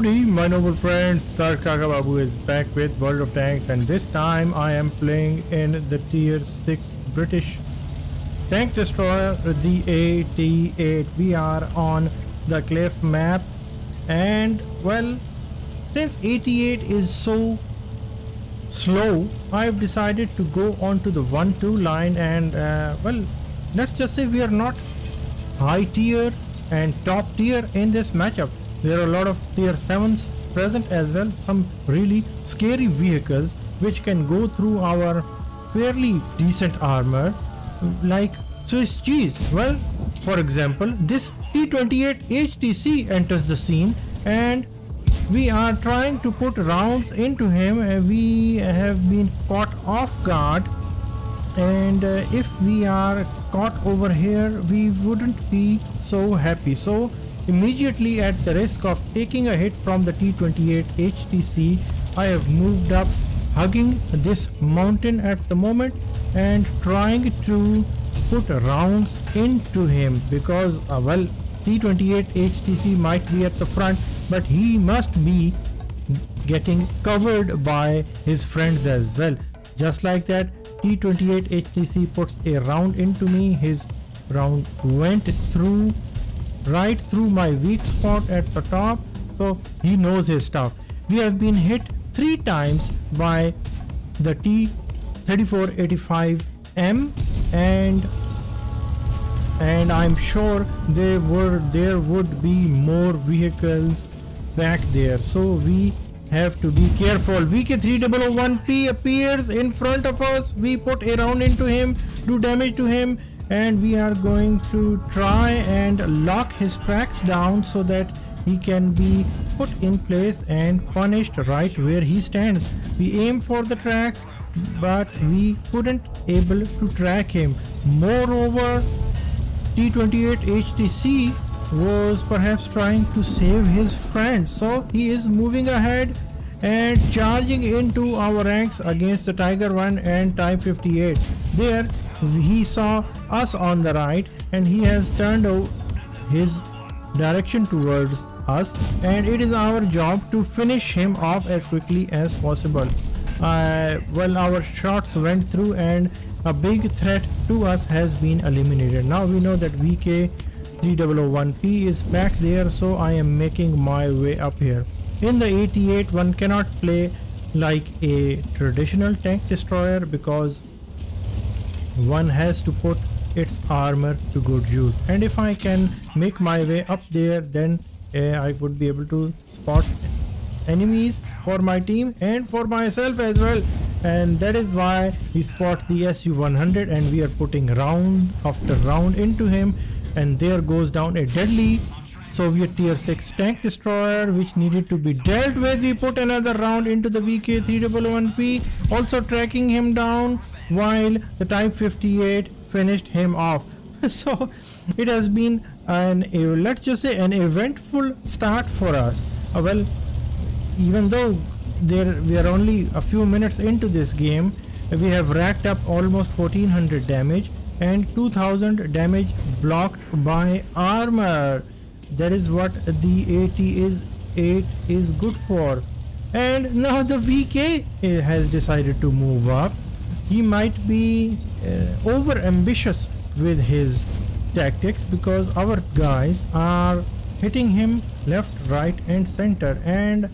Howdy, my noble friends, SirKakaBabu is back with World of Tanks, and this time I am playing in the tier 6 British tank destroyer, the AT-8. We are on the cliff map, and well, since AT-8 is so slow, I've decided to go on to the 1-2 line, and well, let's just say we are not high tier and top tier in this matchup. There are a lot of tier 7s present as well, some really scary vehicles which can go through our fairly decent armor like Swiss cheese. Well, for example, this T-28 HTC enters the scene and we are trying to put rounds into him. We have been caught off guard, and if we are caught over here we wouldn't be so happy. So immediately, at the risk of taking a hit from the T-28 HTC, I have moved up, hugging this mountain at the moment and trying to put rounds into him, because well, T-28 HTC might be at the front, but he must be getting covered by his friends as well. Just like that, T-28 HTC puts a round into me. His round went through right through my weak spot at the top, so he knows his stuff. We have been hit 3 times by the T-3485M, and I'm sure there would be more vehicles back there, so we have to be careful. VK3001P appears in front of us. We put a round into him, do damage to him, and we are going to try and lock his tracks down so that he can be put in place and punished right where he stands. We aim for the tracks, but we couldn't able to track him. Moreover, T-28 HTC was perhaps trying to save his friend, so he is moving ahead and charging into our ranks against the Tiger 1 and Type 58. There he saw us on the right and he has turned his direction towards us, and it is our job to finish him off as quickly as possible. Well, our shots went through and a big threat to us has been eliminated. Now we know that VK3001P is back there, so I am making my way up here. In the AT-8, one cannot play like a traditional tank destroyer because one has to put its armor to good use, and if I can make my way up there, then I would be able to spot enemies for my team and for myself as well, and that is why we spot the Su-100 and we are putting round after round into him, and there goes down a deadly Soviet tier 6 tank destroyer which needed to be dealt with. We put another round into the VK3001P, also tracking him down, while the Type 58 finished him off. So it has been let's just say an eventful start for us. Well, even though we are only a few minutes into this game, we have racked up almost 1400 damage and 2000 damage blocked by armor. That is what the AT-8 is good for. And now the VK has decided to move up. He might be over ambitious with his tactics because our guys are hitting him left, right and center, and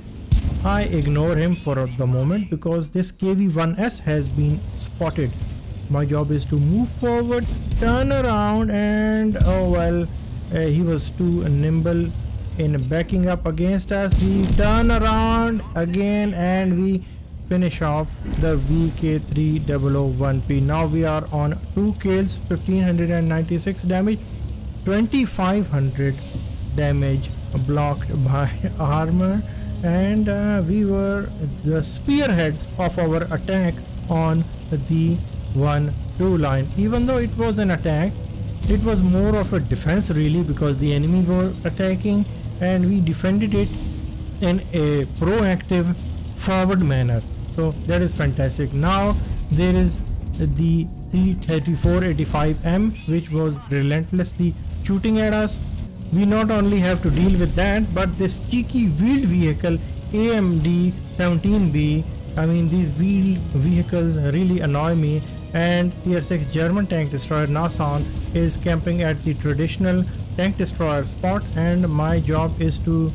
I ignore him for the moment because this KV-1S has been spotted. My job is to move forward, turn around, and oh well, he was too nimble in backing up against us. We turn around again and we finish off the VK3001P. Now we are on 2 kills, 1596 damage, 2500 damage blocked by armor, and we were the spearhead of our attack on the 1-2 line. Even though it was an attack, it was more of a defense really, because the enemy were attacking and we defended it in a proactive forward manner. So that is fantastic. Now there is the T-3485M which was relentlessly shooting at us, we not only have to deal with that, but this cheeky wheeled vehicle AMD 17B. I mean, these wheeled vehicles really annoy me. And Tier 6 German tank destroyer Nasan is camping at the traditional tank destroyer spot, and my job is to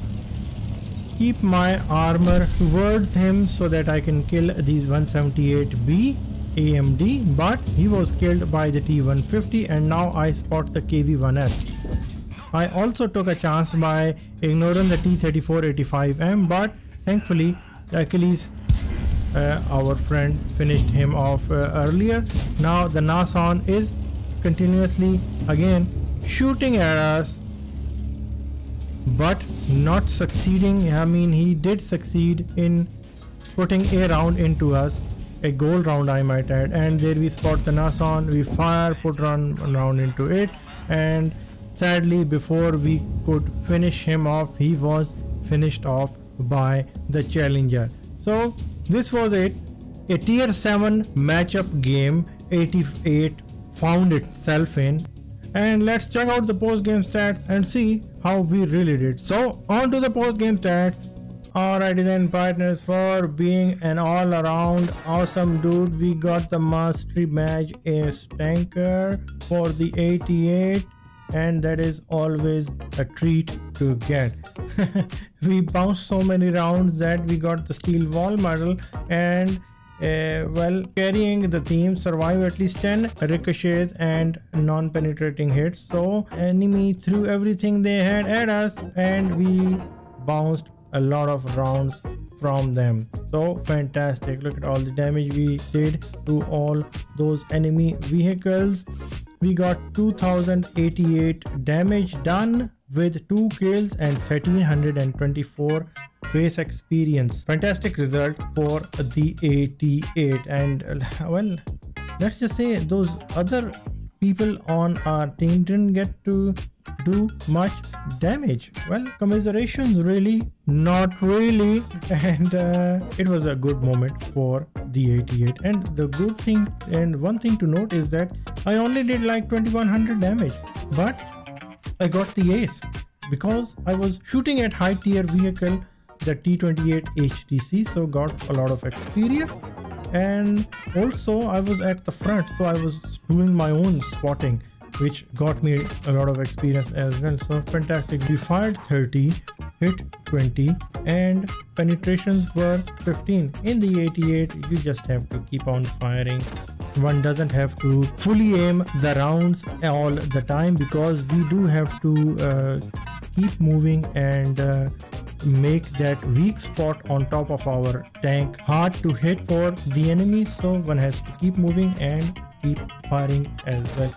keep my armor towards him so that I can kill these 178B AMD, but he was killed by the T150, and now I spot the KV1S. I also took a chance by ignoring the T3485M, but thankfully Achilles, our friend, finished him off earlier. Now the Nasan is continuously again shooting at us, but not succeeding. I mean, he did succeed in putting a round into us, a gold round I might add, and there we spot the Nasan. We fire, put one round into it, and sadly before we could finish him off, he was finished off by the challenger. So this was it, a tier 7 matchup game 88 found itself in. And let's check out the post game stats and see how we really did. So on to the post game stats. Alrighty then, partners, for being an all around awesome dude, we got the mastery badge as tanker for the 88, and that is always a treat to get. We bounced so many rounds that we got the steel wall medal, and well, carrying the theme, survive at least 10 ricochets and non-penetrating hits. So enemy threw everything they had at us, and we bounced a lot of rounds from them. So fantastic. Look at all the damage we did to all those enemy vehicles. We got 2088 damage done with 2 kills and 1324 base experience. Fantastic result for the 88. And well, let's just say those other people on our team didn't get to do much damage. Well, commiserations really, not really. And it was a good moment for the 88. And the good thing, and one thing to note, is that I only did like 2100 damage, but I got the ace because I was shooting at high tier vehicle, the T28 HTC, so got a lot of experience. And also I was at the front, so I was doing my own spotting, which got me a lot of experience as well. So fantastic. We fired 30, hit 20, and penetrations were 15. In the 88, you just have to keep on firing. One doesn't have to fully aim the rounds all the time, because we do have to keep moving and make that weak spot on top of our tank hard to hit for the enemies. So one has to keep moving and keep firing as well.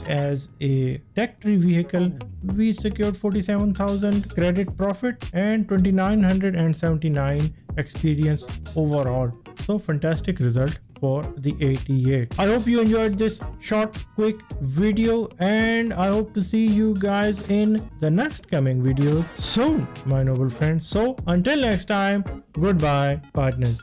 As a tech tree vehicle, we secured 47,000 credit profit and 2,979 experience overall. So fantastic result for the 88. I hope you enjoyed this short quick video, and I hope to see you guys in the next coming videos soon, my noble friends. So until next time, goodbye, partners.